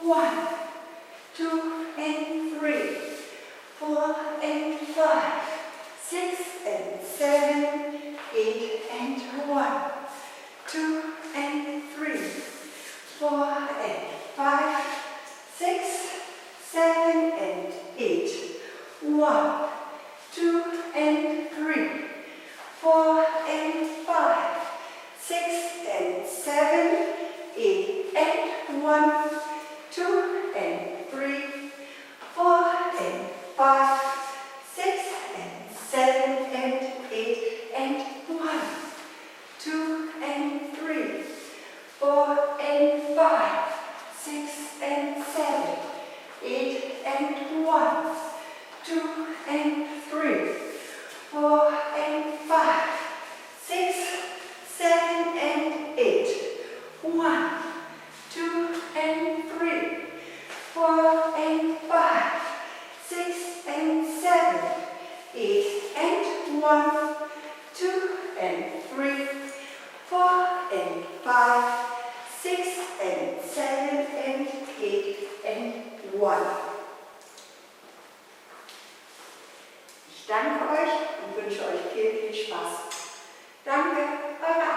1, 2 and 3, 4 and 5, 6 and 7, 8 and 1, 2 and 3, 4 and 5, 6, 7 and 8, 1, 2 and 3, 4 and 5, 6 and 7, 8 and 1, 2 and 3, 4 and 5, 6 and 7 and 8 and 1, 2 and 3, 4 and 5, 6 and 7, 8 and 1, 2 and 3, 4 and 5, 6, 7 and 8, 1, 2 and 3, 4 and 5, 6 and 7, 8 and 1, 2 and 3, 4 and 5, 6 and 7 and 8 and 1. Ich danke euch und wünsche euch viel, viel Spaß. Danke, eure